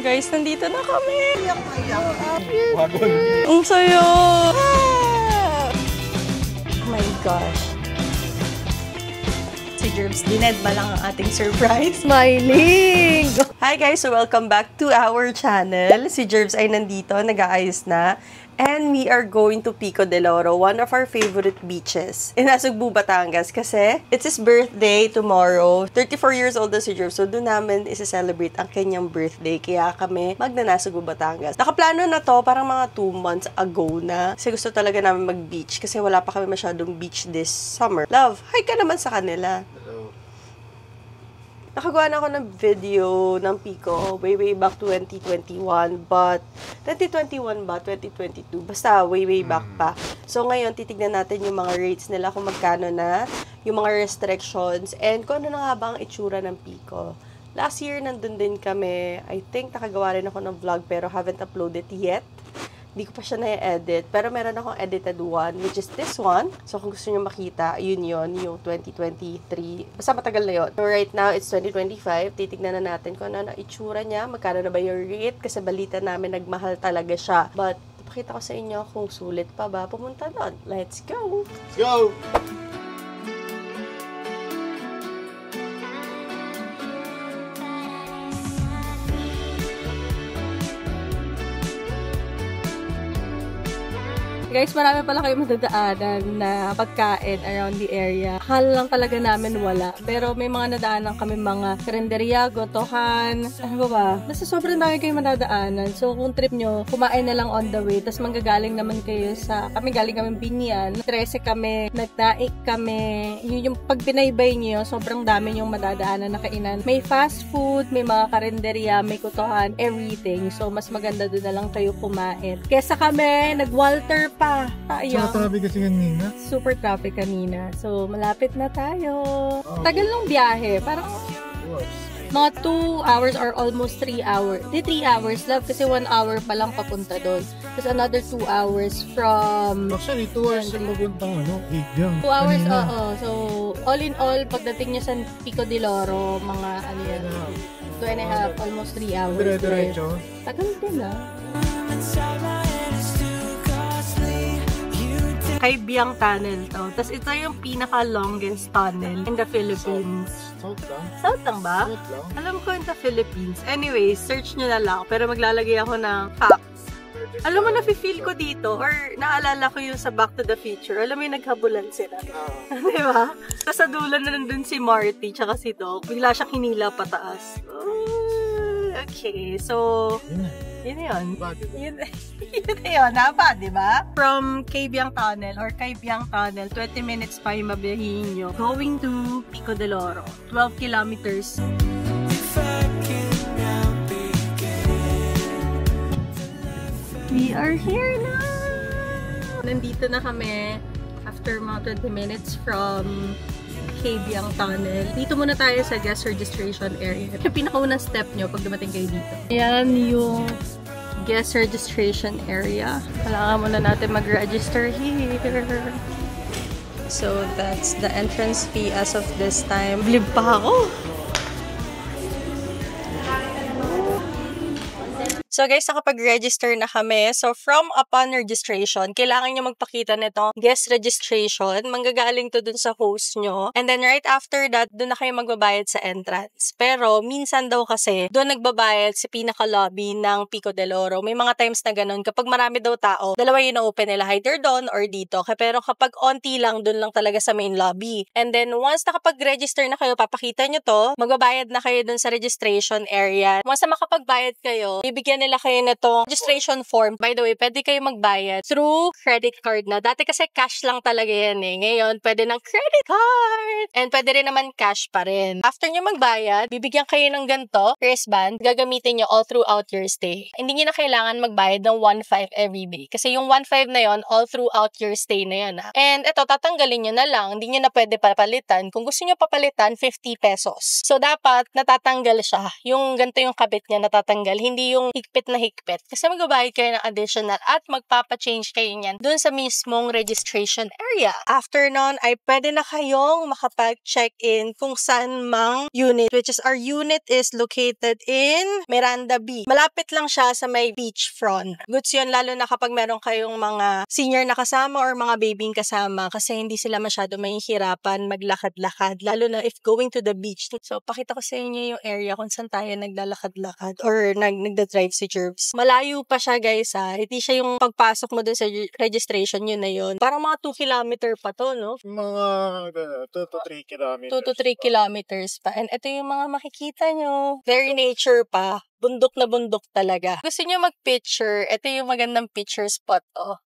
Guys, nandito na kami. Wagon. Ang sayo. Oh my gosh. Si Jerbs, dined ba lang ang ating surprise? Smiling! Hi guys! So welcome back to our channel. Si Jerbs ay nandito, nag-aayos na. And we are going to Pico del Oro, one of our favorite beaches in Nasugbu, Batangas. Kasi it's his birthday tomorrow. 34 years old na si Jerbs. So doon namin isa-celebrate ang kanyang birthday. Kaya kami magna-Nasugbu, Batangas. Nakaplano na to parang mga 2 months ago na. Kasi gusto talaga namin mag-beach. Kasi wala pa kami masyadong beach this summer. Love, hi ka naman sa kanila. Nakagawa na ako ng video ng Pico way back 2021, but 2021 ba? 2022? Basta way back pa. So ngayon, titignan natin yung mga rates nila kung magkano na, yung mga restrictions, and kung ano na nga ba ang itsura ng Pico. Last year, nandun din kami. I think nakagawa rin ako ng vlog pero haven't uploaded yet. Hindi ko pa siya na-edit. Pero meron akong edited one, which is this one. So, kung gusto nyo makita, yun, yung 2023. Basta matagal na yun. So, right now, it's 2025. Titignan na natin kung ano na itsura niya. Magkano na ba yung rate? Kasi balita namin, nagmahal talaga siya. But, ipakita ko sa inyo kung sulit pa ba pumunta doon. Let's go! Let's go! Guys, marami pala kayo madadaanan na pagkain around the area. Akala lang talaga namin wala. Pero may mga nadaanan kami mga karinderya, gotohan, ano ba? Basta sobrang dami kayo madadaanan. So, kung trip nyo, kumain na lang on the way. Tapos manggagaling naman kayo sa, galing kami Binyan. 13 kami, nagtaik kami. Yun yung pag binaybay nyo, sobrang dami yung madadaanan na kainan. May fast food, may mga karinderya, may gotohan, everything. So, mas maganda doon na lang kayo kumain. Kesa kami, nag-Walter pa. Sa traffic kasi kanina. Super traffic kanina. So, malapit na tayo. Tagal ng biyahe. Parang mga 2 hours or almost 3 hours. Hindi 3 hours, love. Kasi 1 hour pa lang papunta doon. Tapos another 2 hours from... Actually, 2 hours yung papuntang 8 2 hours, oo. So, all in all, pagdating nyo sa Pico del Oro, mga ano yan, 2.5, almost 3 hours. Diretso. Tagal din Kaibiyang Tunnel to. Tapos ito yung pinaka-longest tunnel in the Philippines. South lang? South lang ba? South lang. Alam ko in the Philippines. Anyway, search nyo na lang. Pero maglalagay ako ng facts. Alam mo, nafe-feel ko dito, or naalala ko yung sa Back to the Future. Alam mo yung naghabulan sila. Diba? Tapos sa dulo na nandun si Marty tsaka si Doc. Bigla siyang hinila pataas. Okay, so... Yun yun. Yun yun, haba, diba? From Kaibiyang Tunnel or Kaibiyang Tunnel, 20 minutes pa yung mabiyahin nyo. Going to Pico del Oro, 12 kilometers. We are here now! Nandito na kami after mga 20 minutes from Kaibiyang Tunnel. Dito muna tayo sa guest registration area. Yung pinakaunang step nyo pag dumating kayo dito. Ayan yung guest registration area. Kailangan muna natin mag-register here. So, that's the entrance fee as of this time. Blib pa ako! So guys, nakapag-register na kami. So from upon registration, kailangan nyo magpakita nito guest registration. Manggagaling to dun sa host nyo. And then right after that, dun na kayo magbabayad sa entrance. Pero minsan daw kasi, dun nagbabayad sa pinaka-lobby ng Pico del Oro. May mga times na ganun. Kapag marami daw tao, dalawa yung na-open nila, either doon or dito. Pero kapag onti lang, dun lang talaga sa main lobby. And then once nakapag-register na kayo, papakita nyo to, magbabayad na kayo dun sa registration area. Once na makapagbayad kayo, bibigyan nila kayo na itong registration form. By the way, pwede kayo magbayad through credit card na. Dati kasi cash lang talaga yan eh. Ngayon, pwede ng credit card. And pwede rin naman cash pa rin. After nyo magbayad, bibigyan kayo ng ganito, wristband, gagamitin nyo all throughout your stay. Hindi nyo na kailangan magbayad ng 1.5 every day. Kasi yung 1.5 na yon all throughout your stay na yun. And ito, tatanggalin nyo na lang. Hindi nyo na pwede papalitan. Kung gusto nyo papalitan, 50 pesos. So, dapat natatanggal siya. Yung ganito yung kabit niya natatanggal. Hindi yung higpit na higpit. Kasi magbabayad kayo ng additional at magpapa-change kayo niyan dun sa mismong registration area. After nun, ay pwede na kayong makapag-check-in kung saan mang unit, which is our unit is located in Miranda Beach. Malapit lang siya sa may beachfront. Goods yun, lalo na kapag meron kayong mga senior na kasama or mga babying kasama kasi hindi sila masyado mahihirapan maglakad-lakad, lalo na if going to the beach. So, pakita ko sa inyo yung area kung saan tayo naglalakad-lakad or nagda-drive si Jervs. Malayo pa siya, guys, ha. Hindi siya yung pagpasok mo dun sa registration, yun na yun. Parang mga 2 kilometer pa to, no? Mga 2 to 3 kilometers. 2 to 3 kilometers pa. And ito yung mga makikita nyo. Very nature pa. Bundok na bundok talaga. Gusto nyo mag-picture, ito yung magandang picture spot, oh.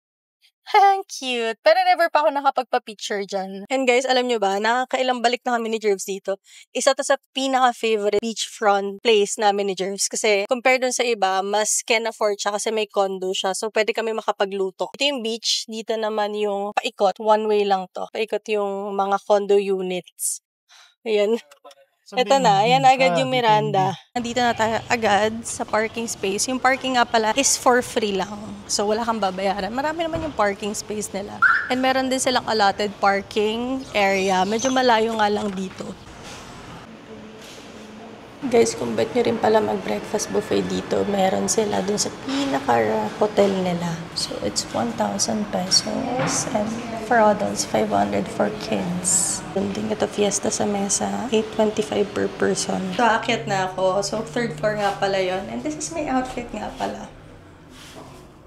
Cute. Pero never pa ako nakapagpa-picture dyan. And guys, alam nyo ba, nakakailang balik na kami ni Jervs dito. Isa to sa pinaka-favorite beachfront place namin ni Jervs. Kasi compared dun sa iba, mas can afford siya kasi may condo siya. So, pwede kami makapagluto. Ito yung beach. Dito naman yung paikot. One way lang to. Paikot yung mga condo units. Ayan. Ito na, ayan agad yung Miranda. Nandito na tayo agad sa parking space. Yung parking nga pala is for free lang. So, wala kang babayaran. Marami naman yung parking space nila. And meron din silang allotted parking area. Medyo malayo nga lang dito. Guys, kung ba't nyo rin pala mag-breakfast buffet dito, meron sila dun sa pinaka-hotel nila. So, it's 1,000 pesos. And for adults, 500 for kids. Building ito fiesta sa mesa, 825 per person. So, aakyat na ako. So, 3rd floor nga pala yon. And this is my outfit nga pala.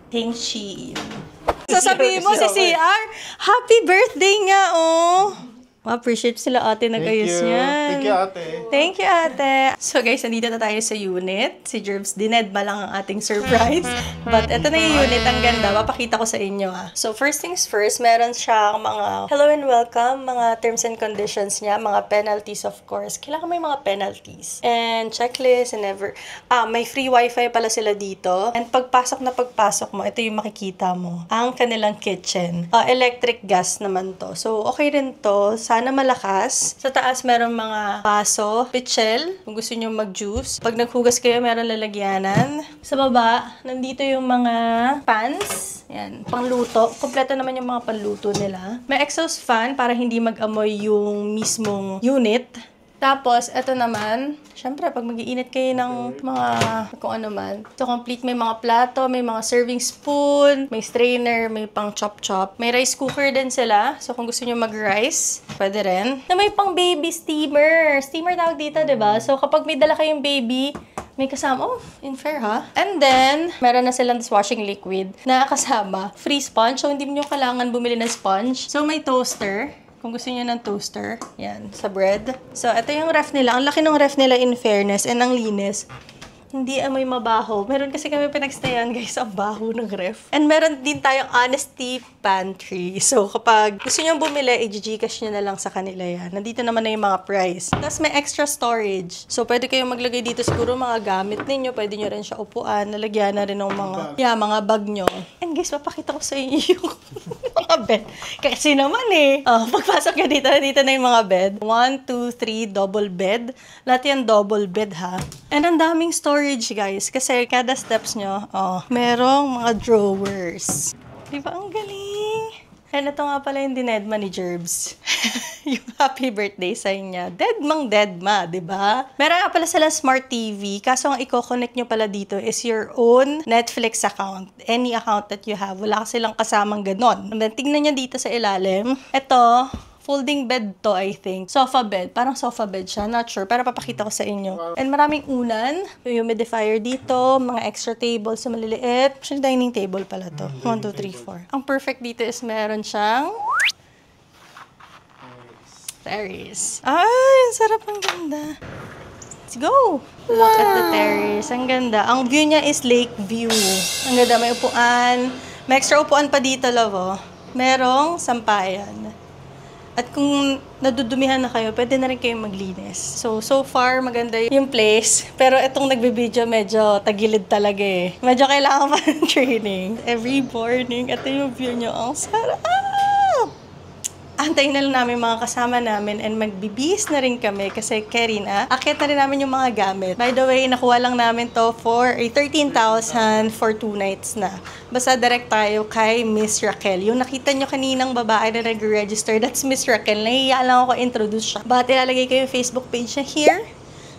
Thank Shein. Sasabihin mo si CR, happy birthday nga, oh! Ma-appreciate sila ate nag-ayos niyan. Thank you, ate. Thank you, ate. So guys, nandito na tayo sa unit. Si Jervs, dinedma lang ang ating surprise. But eto na yung unit. Ang ganda. Papakita ko sa inyo, ha. So first things first, meron siyang mga hello and welcome, mga terms and conditions niya, mga penalties of course. Kailangan may mga penalties. And checklist and ever. May free wifi pala sila dito. And pagpasok mo, ito yung makikita mo. Ang kanilang kitchen. Electric gas naman to. So okay rin to. Sana malakas. Sa taas, meron mga baso, pichel, kung gusto nyo mag-juice. Pag naghugas kayo, meron lalagyanan. Sa baba, nandito yung mga pans. Yan, pangluto. Kompleto naman yung mga panluto nila. May exhaust fan para hindi mag-amoy yung mismong unit. Tapos, eto naman, syempre, pag mag-iinit kayo ng mga kung ano man. So, complete may mga plato, may mga serving spoon, may strainer, may pang chop-chop. May rice cooker din sila. So, kung gusto nyo mag-rice, pwede rin. Na may pang baby steamer. Steamer tawag dito, diba? So, kapag may dala kayong baby, may kasama, oh, in fair ha. And then, meron na silang dishwashing liquid na kasama. Free sponge. So, hindi nyo kailangan bumili ng sponge. So, may toaster. Kung gusto niyo ng toaster, yan, sa bread. So, ito yung ref nila. Ang laki ng ref nila in fairness and ang linis. Hindi amoy mabaho. Meron kasi kami pinagstayan, guys, ang baho ng ref. And meron din tayong honesty pantry. So, kapag gusto nyo bumili, i-gcash nyo na lang sa kanila yan. Nandito naman na yung mga price. Tapos may extra storage. So, pwede kayong maglagay dito siguro mga gamit ninyo. Pwede nyo rin siya upuan. Nalagyan na rin ng mga bag nyo. And guys, papakita ko sa inyo yung mga bed. Kasi naman pagpasok nyo dito, nandito na yung mga bed. 1, 2, 3, double bed. Lahat yan double bed, ha. And ang daming storage, guys. Kasi kada steps nyo, merong mga drawers. Diba? Ang galing. And ito nga pala yung dinedma ni Jervs. Yung happy birthday sa niya. Deadma, diba? Meron nga pala sila smart TV. Kaso ang i-connect nyo pala dito is your own Netflix account. Any account that you have. Wala ka silang kasamang ganon. And then, tingnan nyo dito sa ilalim. Ito, folding bed to, I think. Sofa bed. Parang sofa bed siya. Not sure. Pero papakita ko sa inyo. And maraming unan. Yung humidifier dito. Mga extra tables sa maliliit. Actually, dining table pala to. 1, 2, 3, 4. Ang perfect dito is meron siyang terrace. Ay, ang sarap. Ang ganda. Let's go! Look at the terrace. Ang ganda. Ang view niya is lake view. Ang ganda. May upuan. May extra upuan pa dito, love, oh. Merong sampayan. At kung nadudumihan na kayo, pwede na rin kayong maglinis. So far, maganda yung place. Pero itong nagbibideo, medyo tagilid talaga eh. Medyo kailangan pa ng training. Every morning, ito yung view nyo. Ang sarap! Antayin na lang namin mga kasama namin and magbibis na rin kami kasi carry na. Akit na rin namin yung mga gamit. By the way, nakuha lang namin to for 13,000 for 2 nights na. Basta direct tayo kay Miss Raquel. Yung nakita nyo kaninang babae na nag-register, that's Miss Raquel. Nahiya lang ako introduce siya. But ilalagay ko yung Facebook page niya here.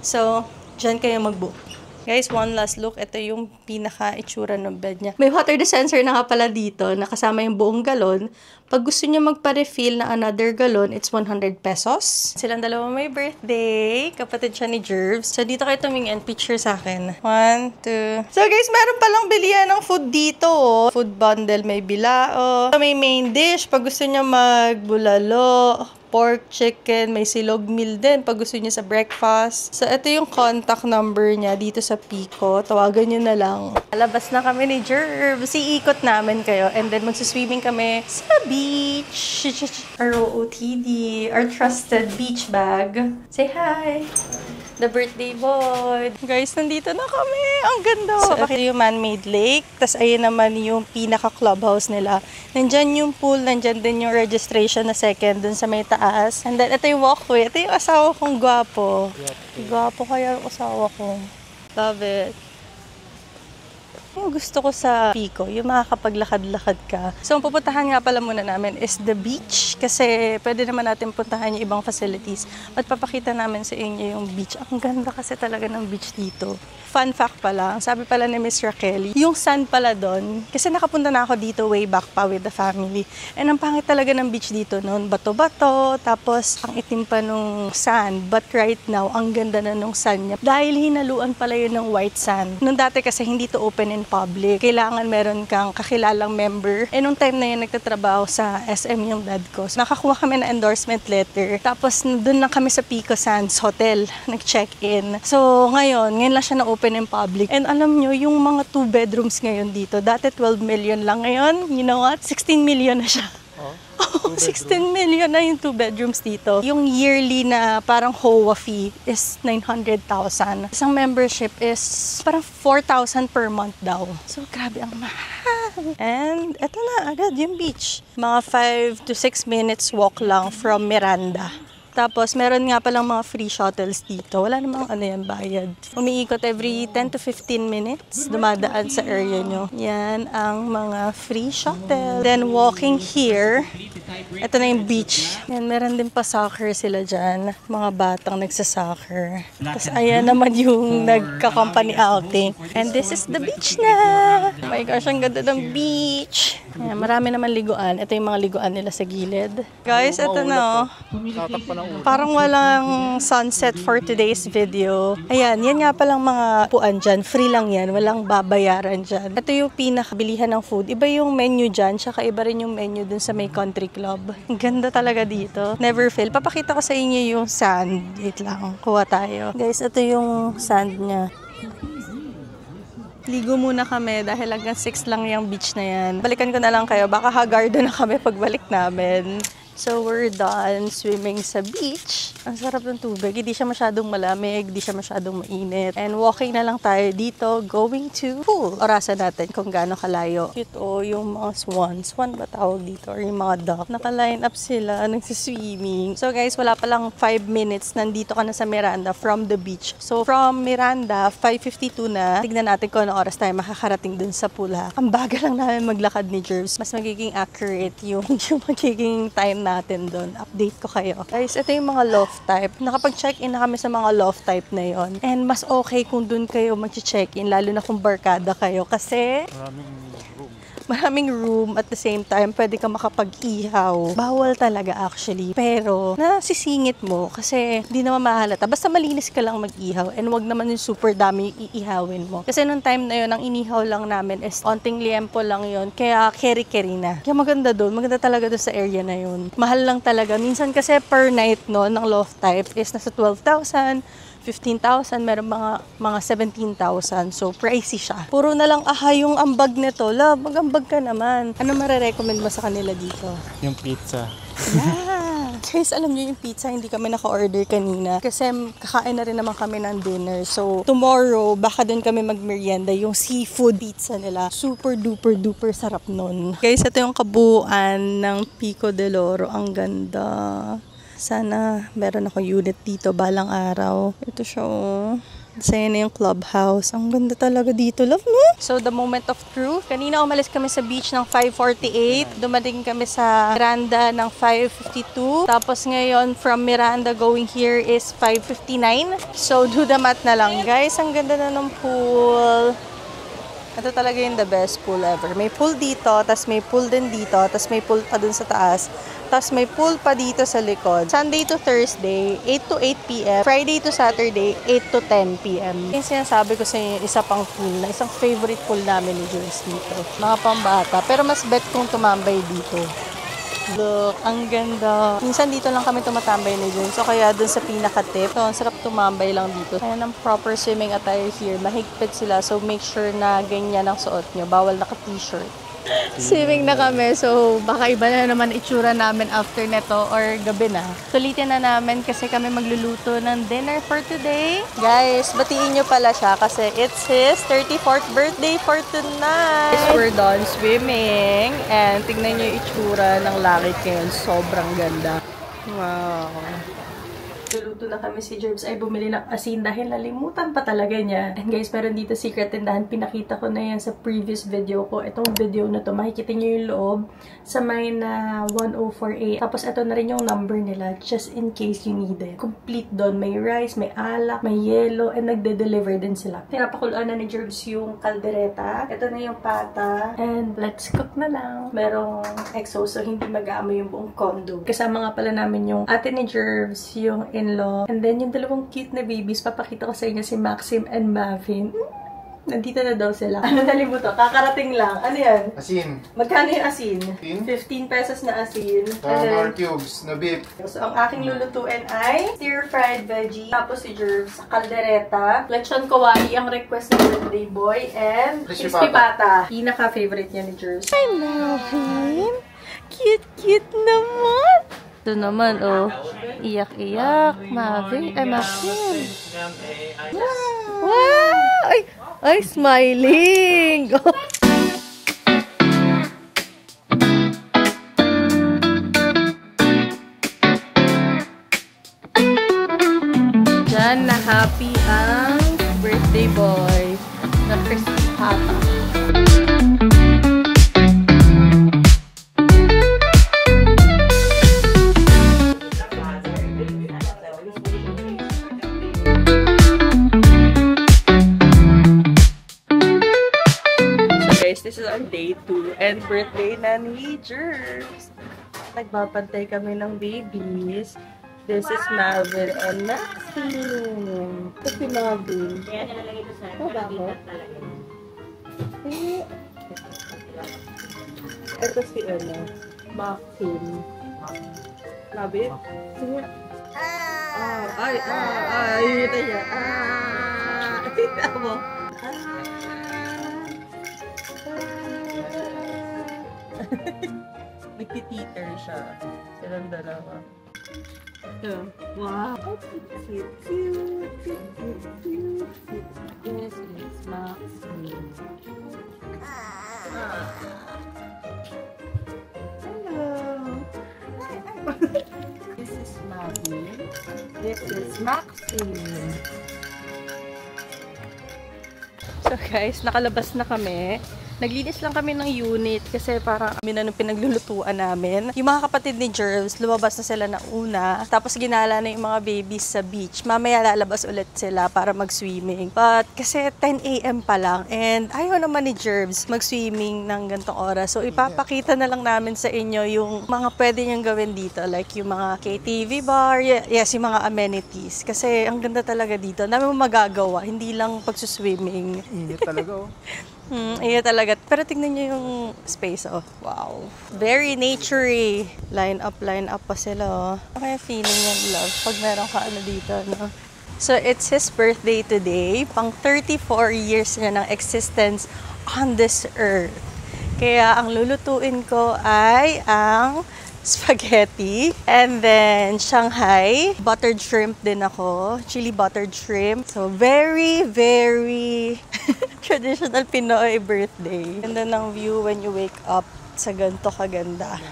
So, dyan kayo mag-book. Guys, one last look. Ito yung pinaka-itsura ng bed niya. May water dispenser na nga pala dito, nakasama yung buong galon. Pag gusto niya magpa-refill na another galon, it's 100 pesos. Silang dalawa may birthday. Kapatid siya ni Jervs. So, dito kayo tumingin. Picture sa akin. 1, 2. So, guys, meron palang bilihan ng food dito. Oh. Food bundle. May bilao. May main dish. Pag gusto niya magbulalo, pork, chicken, may silog meal din pag gusto niya sa breakfast. So, ito yung contact number niya dito sa Pico. Tawagan niyo na lang. Alabas na kami ni Jervs. Iikot namin kayo and then magsiswimming kami sa beach. ROOTD, our trusted beach bag. Say hi! The birthday boy. Guys, nandito na kami. Ang ganda. So, ito yung man-made lake. Tapos, ayun naman yung pinaka-clubhouse nila. Nandyan yung pool. Nandyan din yung registration na second dun sa may taas. And then, ito yung walkway. Ito yung asawa kong gwapo. Gwapo kaya yung asawa ko. Love it. Yung gusto ko sa Pico, yung makakapaglakad-lakad ka. So, ang pupuntahan nga pala muna namin is the beach. Kasi pwede naman natin puntahan yung ibang facilities. At papakita namin sa inyo yung beach. Ang ganda kasi talaga ng beach dito. Fun fact pala, sabi pala ni Miss Raquel, yung sand pala doon, kasi nakapunta na ako dito way back pa with the family. And ang pangit talaga ng beach dito noon, bato-bato, tapos ang itim pa nung sand. But right now, ang ganda na nung sand niya. Dahil hinaluan pala yun ng white sand. Nung dati kasi hindi to open in public. Kailangan meron kang kakilalang member. Nung time na yun, nagtatrabaho sa SM yung dad ko. So, nakakuha kami ng endorsement letter. Tapos, doon na kami sa Pico Sands Hotel. Nag-check-in. So, ngayon lang siya na-open in public. And alam nyo, yung mga 2 bedrooms ngayon dito, dati 12 million lang ngayon. You know what? 16 million na siya. 16 million na yung 2 bedrooms dito. Yung yearly na parang HOA fee is 900,000. Isang membership is parang 4,000 per month daw. So, grabe ang mahal. And eto na, agad yung beach. Mga 5 to 6 minutes walk lang from Miranda. Tapos, meron nga palang mga free shuttles dito. Wala namang bayad. Umiikot every 10 to 15 minutes. Dumadaan sa area nyo. Yan ang mga free shuttle. Then, walking here. Ito na yung beach. Yan, meron din pa soccer sila dyan. Mga batang nagsasoccer. Tapos, ayan naman yung nagka-company outing. And this is the beach na! Oh my gosh, ang ganda ng beach! Ayan, marami naman liguan. Ito yung mga liguan nila sa gilid. Guys, ito na. Parang walang sunset for today's video. Ayan, yan nga palang mga puan dyan. Free lang yan. Walang babayaran dyan. Ito yung pinakabilihan ng food. Iba yung menu dyan. Tsaka iba rin yung menu dun sa may country club. Ang ganda talaga dito. Never fail. Papakita ko sa inyo yung sand. Wait lang. Kuha tayo. Guys, ito yung sand niya. Ligo muna kami dahil hanggang 6 lang yung beach na yan. Balikan ko na lang kayo. Baka hagardo na kami pagbalik namin. So, we're done swimming sa beach. Ang sarap ng tubig. Hindi siya masyadong malamig, hindi siya masyadong mainit. And walking na lang tayo dito, going to pool. Orasan natin kung gaano kalayo. Ito, yung mga swan. Swan ba tawag dito? Or yung mga duck. Naka-line up sila, nagsiswimming. So, guys, wala palang 5 minutes. Nandito ka na sa Miranda from the beach. So, from Miranda, 5:52 na. Tignan natin kung anong oras tayo makakarating dun sa pool, ha. Ang bagal lang namin maglakad ni Jervs. Mas magiging accurate yung magiging time natin doon. Update ko kayo. Guys, ito yung mga loft type. Nakapag-check-in na kami sa mga loft type na yon. And mas okay kung doon kayo mag-check-in, lalo na kung barkada kayo. Kasi maraming room at the same time, pwede ka makapag-ihaw. Bawal talaga actually. Pero, nasisingit mo kasi di naman mahalata. Basta malinis ka lang mag-ihaw and wag naman yung super dami yung iihawin mo. Kasi nung time na yun, ang inihaw lang namin is onting liempo lang yun. Kaya keri-keri na. Kaya maganda doon. Maganda talaga doon sa area na yun. Mahal lang talaga. Minsan kasi per night no, ng loft type is nasa 12,000. 15,000, meron mga 17,000. So, pricey siya. Puro na lang yung ambag nito. Mag-ambag ka naman. Ano marirecommend mo sa kanila dito? Yung pizza. Yeah. Guys, alam niyo yung pizza, hindi kami naka-order kanina kasi kakain na rin naman kami ng dinner. So, tomorrow, baka dun kami mag-merienda. Yung seafood pizza nila, super duper duper sarap nun. Guys, ito yung kabuuan ng Pico de Oro. Ang ganda. Sana meron ako unit dito balang araw. Ito siya, oh. Saya na yung clubhouse. Ang ganda talaga dito, love mo. So, the moment of truth. Kanina umalis kami sa beach ng 5:48. Dumating kami sa Miranda ng 5:52. Tapos ngayon, from Miranda going here is 5:59. So, do the math na lang. Guys, ang ganda na ng pool. Ito talaga yung the best pool ever. May pool dito, tas may pool din dito, tas may pool pa dun sa taas. Tapos may pool pa dito sa likod. Sunday to Thursday, 8 to 8 p.m. Friday to Saturday, 8 to 10 p.m. Yung sinasabi ko sa inyo, isa pang pool na isang favorite pool namin ni Jules dito. Mga pambata. Pero mas bet kong tumambay dito. Look, ang ganda. Minsan dito lang kami tumatambay ni Jules. So kaya dun sa pinaka-tip, so, ang sarap tumambay lang dito. Kaya ng proper swimming attire here. Mahigpit sila. So make sure na ganyan ang suot nyo. Bawal naka-t-shirt. Swimming na kami, so baka iba na naman itsura namin after neto or gabi na. Sulitin na namin kasi kami magluluto ng dinner for today. Guys, batiin nyo pala siya kasi it's his 34th birthday for tonight. We're done swimming and tingnan nyo yung itsura ng langit ngayon. Sobrang ganda. Wow. Luluto na kami si Jerbs ay bumili ng asin dahil nalimutan pa talaga niya. And guys, meron dito secret tindahan. Pinakita ko na yan sa previous video ko. Itong video na to, makikita nyo yung loob sa may na 1048. Tapos ito na rin yung number nila just in case you need it. Complete doon. May rice, may alak, may yelo, and nagde-deliver din sila. Pinapakuluan na ni Jerbs yung kaldereta. Ito na yung pata. And let's cook na lang. Merong exhaust so hindi mag-aamoy yung buong condo. Kasama nga pala namin yung ate ni Jerbs, yung in-law. And then, yung dalawang cute na babies, papakita ko sa inyo si Maxim and Mavin. Nandito na daw sila. Ano dali mo to? Kakarating lang. Ano yan? Asin. Magkano yung asin? 15 pesos na asin. More cubes na beef. So, ang aking lulutuin ay stir-fried veggie. Tapos si Jerbs, kaldereta. Lechon kawali ang request ng birthday boy. And crispy pata. Pinaka-favorite niya ni Jerbs. Hi, Mavin! Cute naman! Ito naman, oh. Iyak-iyak. Mavin. Ay, Maxim. Wow! Ay, smiling! Diyan na happy ang birthday boy na crispy pata. This is our day 2 and birthday na ni Jerbs. Nagbabantay kami ng babies. This is Malvin and Maxine. Ito si Malvin. Kaya nilalagay ito sa bakit? Ito si Maxine. Malvin? Sige. Ay. Ito niya. Ito mo. Nagtiteeter siya. Silang dalawa. Ito. Wow! Cute. Yes, it's Maxine. Hello! This is Maggie. This is Maxine. So guys, nakalabas na kami. Naglinis lang kami ng unit kasi parang kami na nung pinaglulutuan namin. Yung mga kapatid ni Jerbs, lumabas na sila na una. Tapos ginala na yung mga babies sa beach. Mamaya lalabas ulit sila para mag-swimming. But kasi 10 a.m. pa lang and ayaw naman ni Jerbs mag-swimming ng gantong oras. So ipapakita na lang namin sa inyo yung mga pwede niyang gawin dito. Like yung mga KTV bar, yes, yung mga amenities. Kasi ang ganda talaga dito. Dami mo magagawa, hindi lang pagsuswimming. Init talaga, oh. Iya talaga. Pero tingnan nyo yung space, oh. Wow. Very naturey. Line up pa sila, oh. Okay, feeling yung love pag meron ka dito, no? So, it's his birthday today. Pang 34 years niya ng existence on this earth. Kaya, ang lulutuin ko ay ang spaghetti. And then, Shanghai. Buttered shrimp din ako. Chili buttered shrimp. So, very, very traditional Pinoy birthday. Ganda ng view when you wake up sa ganito kaganda.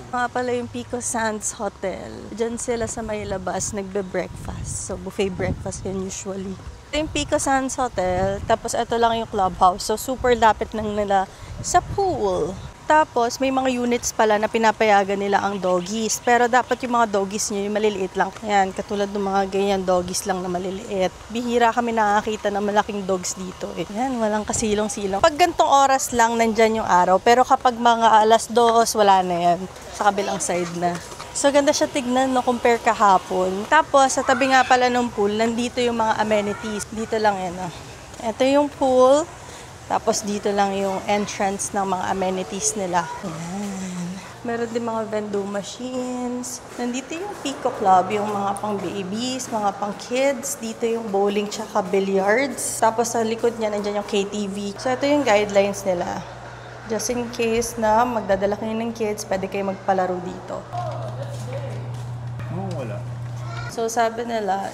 Mga pala yung Pico Sands Hotel. Diyan sila sa may labas, nagbe-breakfast. So, buffet breakfast yan usually. Ito yung Pico Sands Hotel. Tapos, ito lang yung clubhouse. So, super lapit lang nila sa pool. Tapos, may mga units pala na pinapayagan nila ang doggies. Pero dapat yung mga doggies nyo, yung maliliit lang. Ayan, katulad ng mga ganyan doggies lang na maliliit. Bihira kami nakakita ng malaking dogs dito. Ayan, walang kasilong-silong. Pag gantong oras lang, nandyan yung araw. Pero kapag mga 2:00, wala na yan. Sa kabilang side na. So, ganda siya tignan, no, compare kahapon. Tapos, sa tabi nga pala ng pool, nandito yung mga amenities. Dito lang yan, no. Ito yung pool. Tapos dito lang yung entrance ng mga amenities nila. Ayan. Meron din mga vending machines. Nandito yung Pico Club, yung mga pang babies, mga pang kids. Dito yung bowling tsaka billiards. Tapos sa likod niya, nandiyan yung KTV. So ito yung guidelines nila. Just in case na magdadala kayo ng kids, pwede kayo magpalaro dito. Wala. So sabi nila,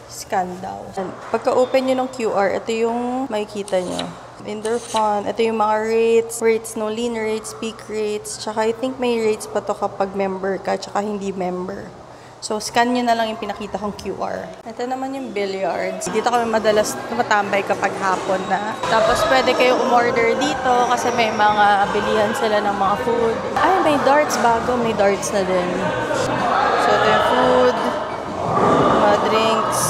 scan daw. Pagka-open nyo ng QR, ito yung makikita nyo. In their fund, ito yung mga rates, no lean rates, peak rates, tsaka I think may rates pa to kapag member ka, tsaka hindi member. So, scan nyo na lang yung pinakita kong QR. Ito naman yung billiards. Dito kami madalas tumatambay kapag hapon na. Tapos, pwede kayo umorder dito kasi may mga bilihan sila ng mga food. Ay, may darts bago. May darts na din. So, ito yung food. Mga drinks.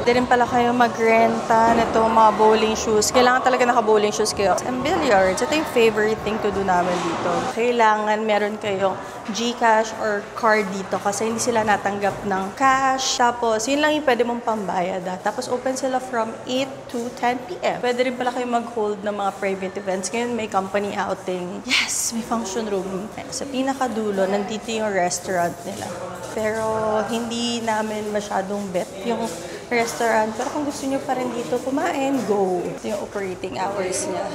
Pwede rin pala kayo magrenta nito mga bowling shoes. Kailangan talaga naka-bowling shoes kayo. And billiards, ito yung favorite thing to do namin dito. Kailangan meron kayong GCash or card dito kasi hindi sila natanggap ng cash. Tapos, yun lang yung pwede mong pambayad. Tapos, open sila from 8 to 10 p.m. Pwede rin pala kayo mag-hold ng mga private events. Ngayon, may company outing. Yes, may function room. Sa pinakadulo, nandito yung restaurant nila. Pero, hindi namin masyadong bet yung restaurant. Pero kung gusto nyo pa rin dito kumain, go. Ito yung operating hours niya.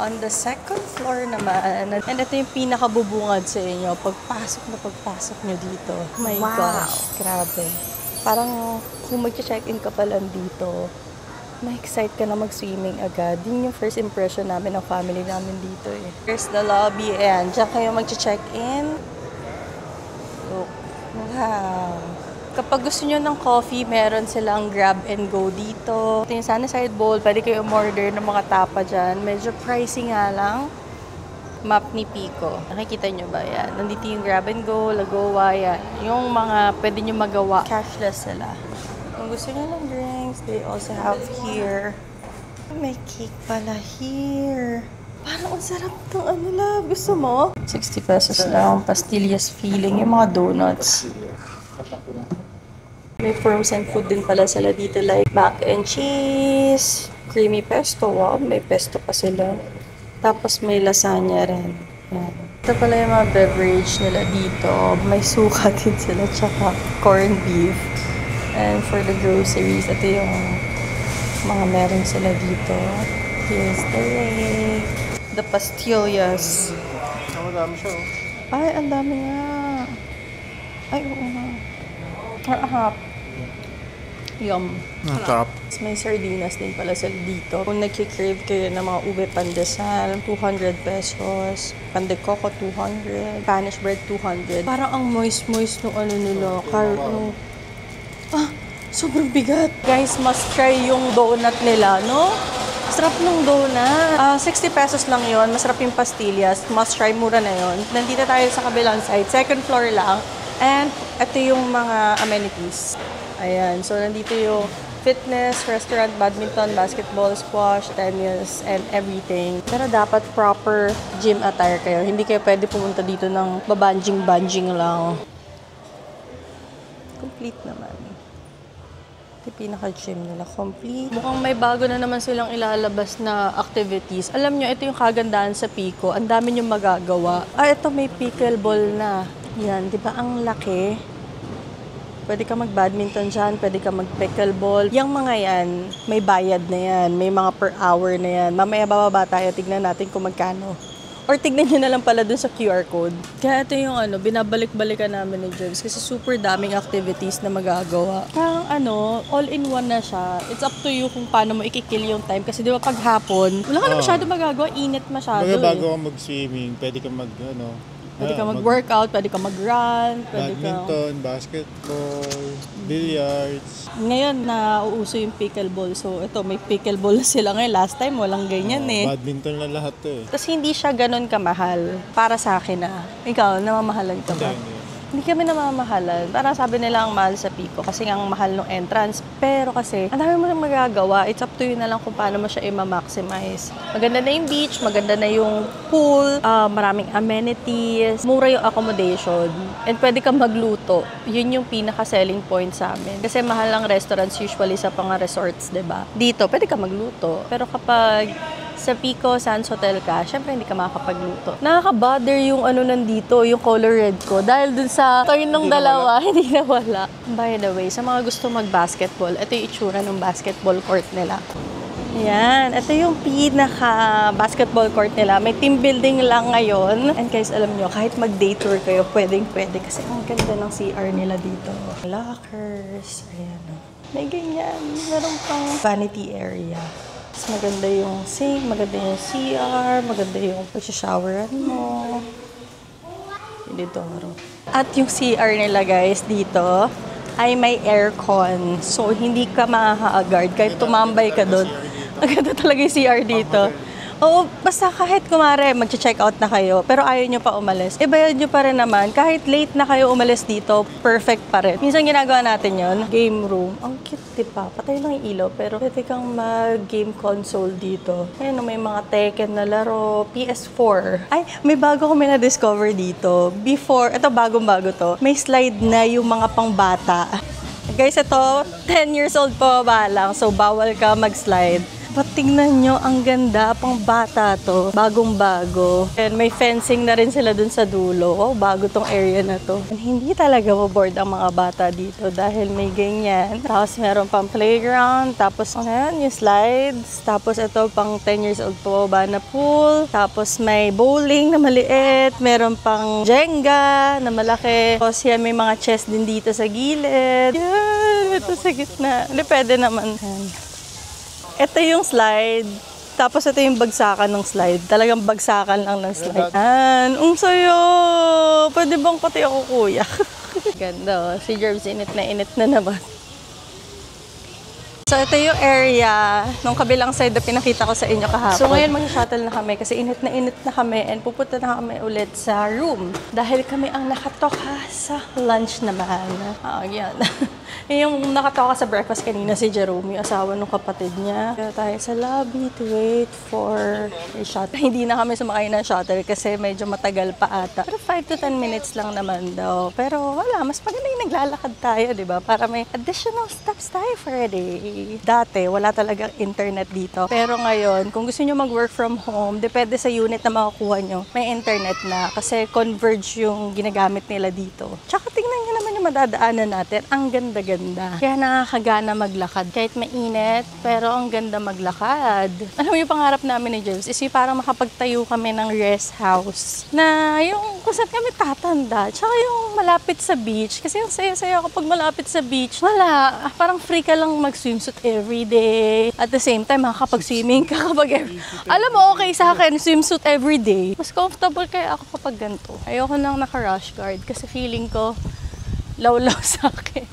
On the second floor naman, and ito yung pinakabubungad sa inyo, pagpasok nyo dito. Oh my gosh, grabe. Parang kung mag-check-in ka pa lang dito, ma-excite ka na mag-swimming agad. Yun yung first impression namin ng family namin dito eh. Here's the lobby, and dyan kayo mag-check-in. Look. Wow. Kapag gusto nyo ng coffee, meron silang grab and go dito. Ito yung Sunnyside Bowl, pwede kayo umorder ng mga tapa dyan. Medyo pricey nga lang. Map ni Pico. Nakikita nyo ba yan? Nandito yung grab and go, Lagoa, yan. Yung mga pwede nyo magawa, cashless sila. Kung gusto nyo ng drinks, they also have here. May cake pala here. Parang ang sarap itong love. Gusto mo? 60 pesos lang. Pastillas feeling. Yung mga donuts. May frozen food din pala sila dito like mac and cheese, creamy pesto. Wow, may pesto pa sila. Tapos may lasagna rin. Yan. Ito pala yung mga beverage nila dito. May suka din sila, tsaka corned beef. And for the groceries, ito yung mga meron sila dito. Here's the lake. The pastillas. Ang dami siya, oh. Ay, ang dami nga. Ay, oo nga. Ahap. Yum. Ang sarap. May sardinas din pala sila dito. Kung nagkikrave kayo ng mga ube pandesal, 200 pesos. Pandekoko, 200. Spanish bread, 200. Parang ang moist-moist nung ano nila. Sobrang bigat. Guys, must try yung donut nila, no? Sarap ng donut. 60 pesos lang yon. Masarap yung pastillas. Must try, mura na yon. Nandito tayo sa kabilang side. Second floor lang. And ito yung mga amenities. Ayan. So, nandito yung fitness, restaurant, badminton, basketball, squash, tennis, and everything. Pero dapat proper gym attire kayo. Hindi kayo pwede pumunta dito ng babanjing-banjing lang. Complete naman. Ito yung pinaka-gym nila. Complete. Mukhang may bago na naman silang ilalabas na activities. Alam nyo, ito yung kagandahan sa Pico. Ang dami nyo magagawa. Ito may pickleball na. Yan, di ba ang laki? Pwede ka mag-badminton dyan, pwede ka mag-pickleball. Yung mga yan, may bayad na yan. May mga per hour na yan. Mamaya bababa tayo, tignan natin kung magkano. Or tignan nyo na lang pala dun sa QR code. Kaya ito yung binabalik-balikan namin ni Jervis kasi super daming activities na magagawa. Parang all-in-one na siya. It's up to you kung paano mo ikikil yung time. Kasi di ba pag hapon, wala ka na masyado magagawa, init masyado. Bago ka mag-swimming, pwede ka Pwede ka mag-workout, pwede ka mag-run, badminton, basketball, billiards. Ngayon, nauuso yung pickleball. So, ito, may pickleball na sila ngayon. Last time, walang ganyan Badminton na lahat to Tapos, hindi siya ganun kamahal para sa akin Ikaw, namamahalan ka ba? Hindi kami namamahalan. Parang sabi nila ang mahal sa Pico kasi ang mahal ng entrance. Pero kasi, ang dami mo nang magagawa. It's up to you na lang kung paano mo siya i-maximize. Maganda na yung beach, maganda na yung pool, maraming amenities, mura yung accommodation, and pwede kang magluto. Yun yung pinaka-selling point sa amin. Kasi mahal ang restaurants usually sa mga resorts, diba? Dito, pwede ka magluto. Pero kapag sa Pico Sands Hotel ka, syempre hindi ka makakapagluto. Nakaka-bother yung nandito, yung color red ko. Dahil dun sa toy ng dalawa, hindi nawala. By the way, sa mga gusto mag-basketball, ito yung itsura ng basketball court nila. Yan, ito yung pinaka-basketball court nila. May team building lang ngayon. And guys, alam nyo, kahit mag-day tour kayo, pwedeng-pwede. Kasi ang ganda ng CR nila dito. Lockers, ayan. May ganyan. Meron pang vanity area. Maganda yung sink, maganda yung CR, maganda yung pag-showeran mo. Dito. At yung CR nila guys dito ay may aircon. So, hindi ka makaka-guard kahit tumambay ka doon. Maganda talaga yung CR dito. Oo, basta kahit kumare, mag-check out na kayo, pero ayaw nyo pa umalis. Bayad nyo pa rin naman. Kahit late na kayo umalis dito, perfect pa rin. Minsan ginagawa natin yon, game room. Ang cute, diba? Patay lang yung ilaw, pero pwede kang mag-game console dito. Ayan, may mga Tekken na laro, PS4. Ay, may bago kami na-discover dito. Before, ito bagong-bago to, may slide na yung mga pangbata. Guys, ito, 10 years old pa ba lang, so bawal ka mag-slide. But tingnan nyo, ang ganda, pang bata to. Bagong-bago. And may fencing na rin sila dun sa dulo. Oh, bago tong area na to. And hindi talaga maboard ang mga bata dito dahil may ganyan. Tapos meron pang playground. Tapos yung slides. Tapos ito pang 10 years old po ba na pool. Tapos may bowling na maliit. Meron pang Jenga na malaki. Tapos yan, may mga chess din dito sa gilid. Yan, ito sa gitna. Hindi, pwede naman. Ito yung slide. Tapos ito yung bagsakan ng slide. Talagang bagsakan lang ng slide. Ang sayo! Pwede bang pati ako, kuya? Ganda. Si Jervis, init na naman. So, ito yung area nung kabilang side na pinakita ko sa inyo kahapon. So, ngayon mag-shuttle na kami kasi init na kami and pupunta na kami ulit sa room. Dahil kami ang nakatoka sa lunch naman. Yan. Yung nakatoka sa breakfast kanina si Jerome, yung asawa ng kapatid niya. Kaya tayo sa lobby to wait for a shuttle. Hindi na kami sumakay ng shuttle kasi medyo matagal pa ata. Pero 5 to 10 minutes lang naman daw. Pero wala, mas maganda yung naglalakad tayo, di ba? Para may additional steps tayo for a day. Dati, wala talagang internet dito. Pero ngayon, kung gusto nyo mag-work from home, depende sa unit na makukuha nyo, may internet na. Kasi converge yung ginagamit nila dito. Tsaka tingnan nyo naman yung madadaanan natin. Ang ganda-ganda. Kaya nakakagana maglakad. Kahit mainit, pero ang ganda maglakad. Alam mo yung pangarap namin ni James is yung parang makapagtayo kami ng rest house. Na yung kung saan kami tatanda. Tsaka yung malapit sa beach. Kasi yung saya-saya kapag malapit sa beach. Wala. Parang free ka lang mag-swimsuit every day. At the same time, makakapag-swimming ka kapag alam mo, okay sa akin, swimsuit every day. Mas comfortable kaya ako kapag ganito. Ayoko nang naka-rush guard kasi feeling ko law-law sa akin.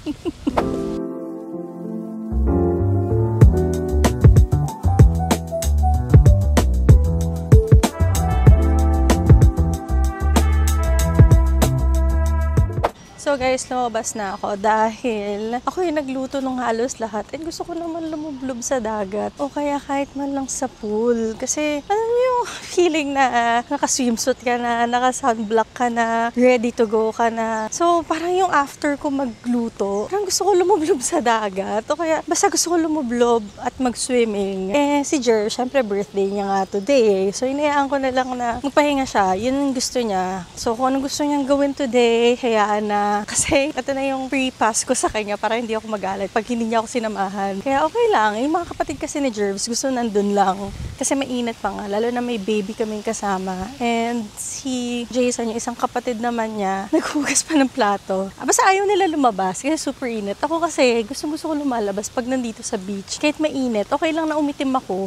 So guys, lumabas na ako dahil ako yung nagluto ng halos lahat and gusto ko naman lumublob sa dagat o kaya kahit man lang sa pool. Kasi alam niyo yung feeling na naka-swimsuit ka na, naka-sunblock ka na, ready to go ka na. So parang yung after ko magluto, parang gusto ko lumublob sa dagat o kaya basta gusto ko lumublob at mag-swimming. Si Jer, syempre birthday niya nga today. So inayaan ko na lang na magpahinga siya. Yun ang gusto niya. So kung anong gusto niyang gawin today, hayaan na. Kasi ito na yung pre-pass ko sa kanya para hindi ako magalit pag hindi niya ako sinamahan. Kaya okay lang. Yung mga kapatid kasi ni Jervis gusto nandun lang. Kasi mainit pa nga, lalo na may baby kaming kasama. And si Jason, yung isang kapatid naman niya, naghugas pa ng plato. Basta ayaw nila lumabas, kasi super init. Ako kasi, gusto ko lumalabas pag nandito sa beach. Kahit mainit, okay lang na umitim ako.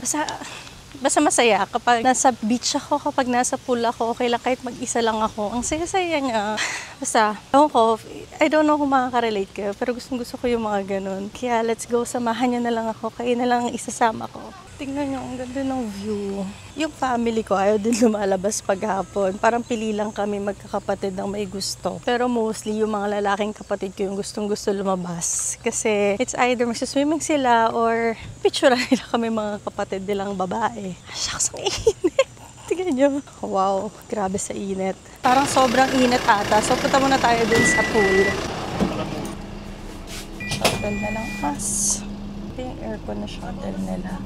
Basta masaya kapag nasa beach ako, kapag nasa pool ako, okay lang kahit mag-isa lang ako. Ang saya-saya niya. Basta, ako, I don't know kung makaka-relate kayo, pero gusto ko yung mga ganun. Kaya let's go, samahan niyo na lang ako, kayo na lang isasama ko. Tingnan niyo, ang ganda ng view. Yung family ko, ayaw din lumalabas paghapon. Parang pili lang kami magkakapatid ng may gusto. Pero mostly, yung mga lalaking kapatid ko yung gustong-gusto lumabas. Kasi it's either magsaswimming sila or picturean nila kami mga kapatid nilang babae. Shucks, ang init. Tingnan niyo. Wow, grabe sa init. Parang sobrang init ata. So, punta muna tayo dun sa pool. Shuttle na lang us. Yung aircon na shuttle nila.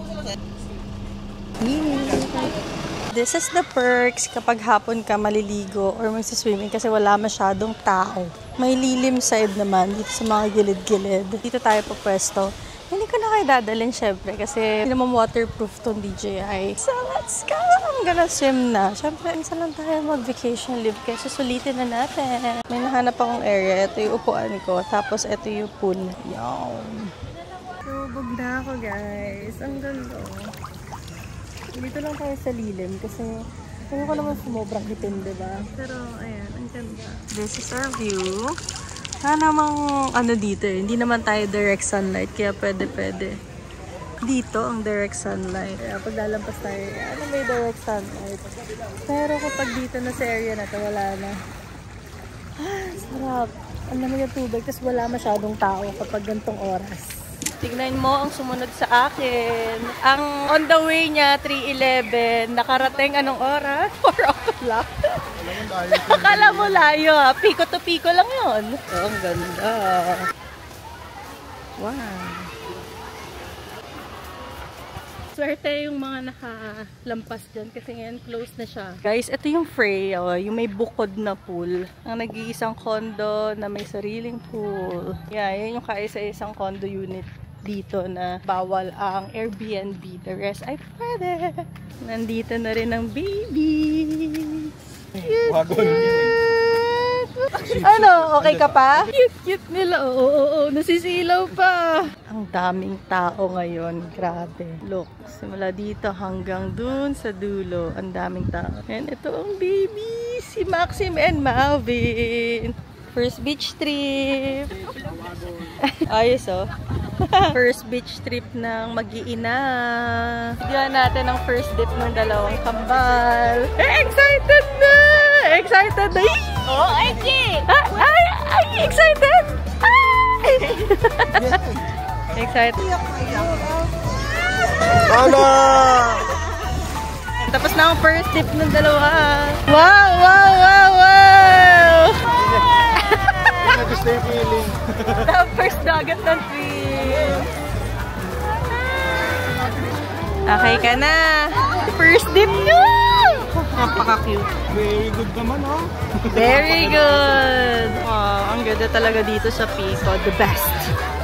This is the perks kapag hapon ka maliligo or magsiswimming kasi wala masyadong tao. May lilim side naman dito sa mga gilid-gilid. Dito tayo pupwesto. Hindi ko na kayo dadalhin syempre kasi hindi naman waterproof tong DJI. So let's go! I'm gonna swim na. Syempre, isa lang tayo mag-vacation live kaya susulitin na natin. May nahanap akong area. Ito yung upuan ko. Tapos ito yung pool. Yum! Lubog na ako guys. Ang ganda. Dito lang tayo sa lilim kasi ayoko naman sumobrang hitin, diba? Pero ayan, ang ganda. This is our view. Namang dito eh. Hindi naman tayo direct sunlight kaya pwede. Dito ang direct sunlight. Kaya pag lalampas tayo, may direct sunlight. Pero kapag dito na sa area na to, wala na. Sarap. Ang lamig ng tubig, tapos wala masyadong tao kapag gantong oras. Tignan mo ang sumunod sa akin. Ang on the way niya, 3:11. Nakarating anong oras? 4 o'clock. Akala mo layo ha. Piko to piko lang yun. Oh, ang ganda. Wow. Swerte yung mga nakalampas dyan kasi ngayon close na siya. Guys, ito yung Freya, yung may bukod na pool. Ang nag-iisang condo na may sariling pool. Yeah, yan yung kaisa-isang condo unit dito na bawal ang Airbnb. The rest ay pwede. Nandito na rin ang baby. Ano? Okay ka pa? Cute nila. Oo. Nasisilaw pa. Ang daming tao ngayon. Grabe. Look. Simula dito hanggang dun sa dulo. Ang daming tao. And ito ang baby. Si Maxim and Malvin. First beach trip. Ayos oh. First beach trip ng mag-iina. Bigyan natin ang first dip ng dalawang kambal. Excited na! Excited na! Oh, ay, excited! Ay! Excited. Hala! Tapos na ang first dip ng dalawa. Wow! Stay feeling. The first dagat ng twins. Okay ka na. First dip nyo! Napaka-cute. Very good naman, oh. Very good. Oh, ang ganda talaga dito sa Pico. The best.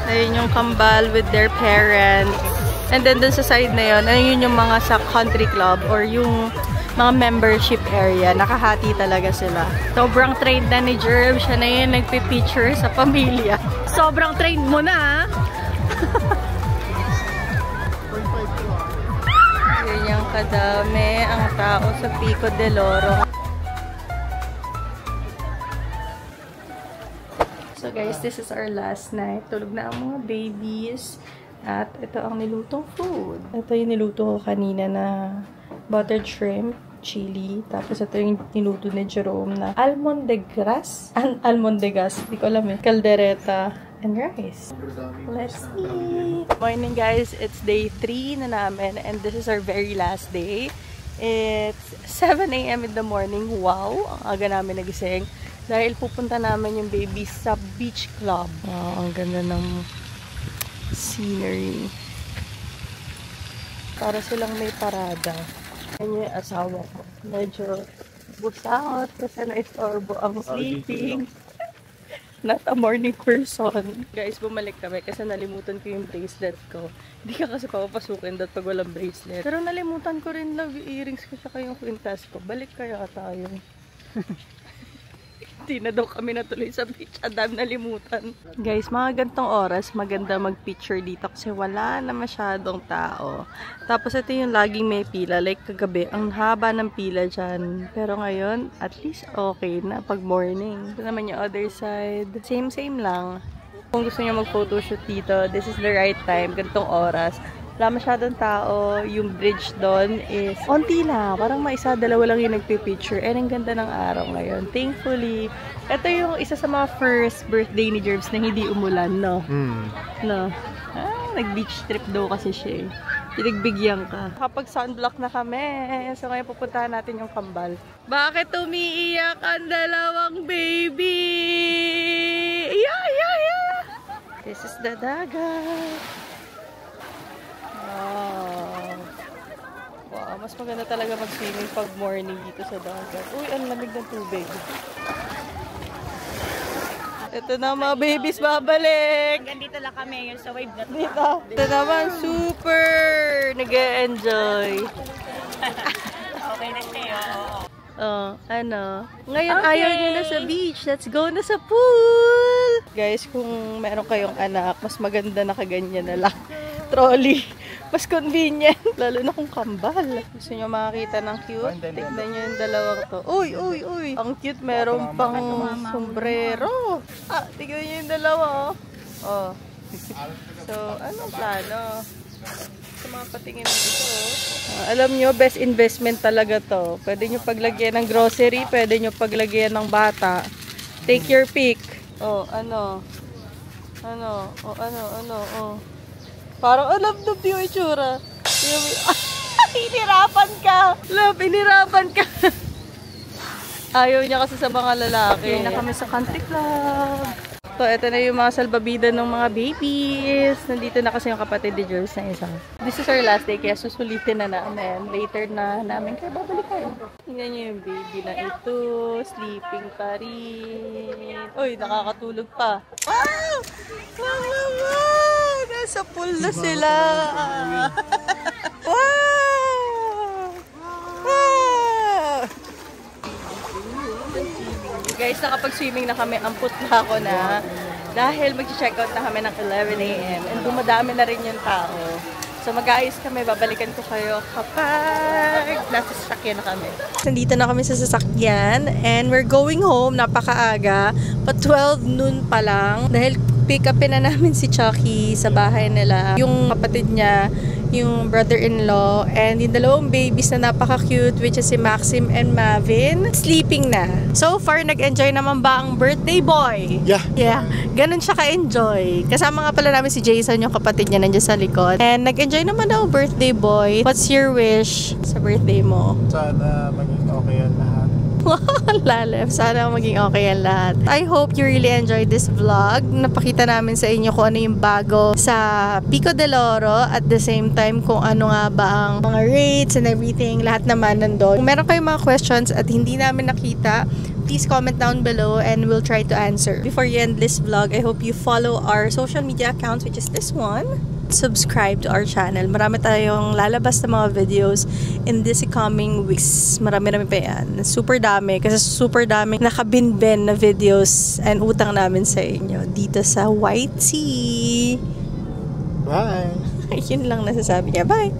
Ayun yung kambal with their parents. And then dun sa side na yun, ayun yung mga sa country club or yung mga membership area. Nakahati talaga sila. Sobrang trained na ni Jerv. Siya na yun nagpipicture sa pamilya. Sobrang trained mo na, yun yung kadami ang tao sa Pico del Oro. So guys, this is our last night. Tulog na ang mga babies. At ito ang nilutong food. Ito yung niluto ko kanina na buttered shrimp, chili. Tapos ito yung niluto ni Jerome na almondegas. Almondegas. Hindi ko alam eh. Caldereta and rice. Let's eat! Morning guys. It's day 3 na namin. And this is our very last day. It's 7 a.m. in the morning. Wow! Ang aga namin nagising. Dahil pupunta namin yung baby sa beach club. Oh, ang ganda ng scenery. Para silang may parada. Yan yung asawa ko. Medyo busangot kasi na-istorbo ang sleeping. Not a morning person. Guys, bumalik kami kasi nalimutan ko yung bracelet ko. Hindi ka kasi papapasukin doon pag walang bracelet. Pero nalimutan ko rin lang yung earrings ko saka yung kwintas ko. Balik kaya tayo. Hindi na daw kami natuloy sa beach. Ang dami nalimutan. Guys, mga gantong oras, maganda mag-picture dito kasi wala na masyadong tao. Tapos ito yung laging may pila. Like kagabi, ang haba ng pila dyan. Pero ngayon, at least okay na pag morning. Ito naman yung other side. Same lang. Kung gusto nyo mag-photoshoot dito, this is the right time. Gantong oras. Wala masyadong tao. Yung bridge doon is onti lang. Parang maisa, dalawa lang yung nagpipicture. And ang ganda ng araw ngayon. Thankfully, ito yung isa sa mga first birthday ni Jervs na hindi umulan, no? No. Nag-beach trip daw kasi siya. Pinagbigyan ka. Kapag sunblock na kami. So ngayon pupuntahan natin yung Kambal. Bakit umiiyak ang dalawang baby? Yeah! This is the dagat. Wow, mas maganda talaga mag-swimming pag morning dito sa dagat. Uy, ang lamig ng tubig. Ito na mga babies babalik. Hanggang dito lang kami, yung sa wave na to. Dito. Ito naman, super nag-enjoy. Okay na siya. Ngayon ayaw nyo na sa beach. Let's go na sa pool! Guys, kung meron kayong anak, mas maganda na kaganyan na lang. Trolley. Mas convenient. Lalo na kung kambal. Gusto nyo makakita ng cute? Tignan nyo yung dalawang to. Uy! Ang cute. Meron pang sombrero. Tignan nyo yung dalawa. Oh. So, anong plano? Sa mga patingin ng ito. Alam nyo, best investment talaga to. Pwede nyo paglagyan ng grocery. Pwede nyo paglagyan ng bata. Take your pick. Ano. Parang alam na yung itsura. Inirapan ka. Love, inirapan ka. Ayaw niya kasi sa mga lalaki. Ayaw na kami sa country club. So, ito na yung mga salbabida ng mga babies. Nandito na kasi yung kapatid ni Jules na isa. This is our last day, kaya susulitin na namin. Later na namin, kaya babalik kayo. Tingnan niyo yung baby na ito. Sleeping pa rin. Uy, nakakatulog pa. Wow! Wow! Nasa pool na sila. Wow! Guys, nakapag-swimming na kami. Amput na ako na. Dahil mag-check out na kami ng 11 AM. And dumadami na rin yung tao. So mag-aayos kami. Babalikan ko kayo kapag nasa sasakyan na kami. Nandito na kami sa sasakyan. And we're going home. Napakaaga. Pa 12 noon pa lang. Dahil pick upin na namin si Chucky sa bahay nila. Yung kapatid niya, yung brother-in-law, and yung dalawang babies na napaka-cute, which is si Maxim and Mavin, sleeping na. So far, nag-enjoy naman ba ang birthday boy? Yeah. Ganun siya ka-enjoy. Kasama nga pala namin si Jason, yung kapatid niya, nandiyan sa likod. And nag-enjoy naman daw birthday boy. What's your wish sa birthday mo? Sana maging okay ang lahat. Lalim. Sana maging okay ang lahat. I hope you really enjoyed this vlog. Napakita namin sa inyo kung ano yung bago sa Pico del Oro. At the same time, kung ano nga ba ang mga rates and everything. Lahat naman nandun. Kung meron kayong mga questions at hindi namin nakita, please comment down below and we'll try to answer. Before you end this vlog, I hope you follow our social media accounts, which is this one. Subscribe to our channel. Marami tayong lalabas na mga videos in this coming weeks. Marami pa yan. Super dami. Kasi super dami nakabinben na videos and utang namin sa inyo dito sa White Sea. Bye! Yun lang nasasabi niya. Bye!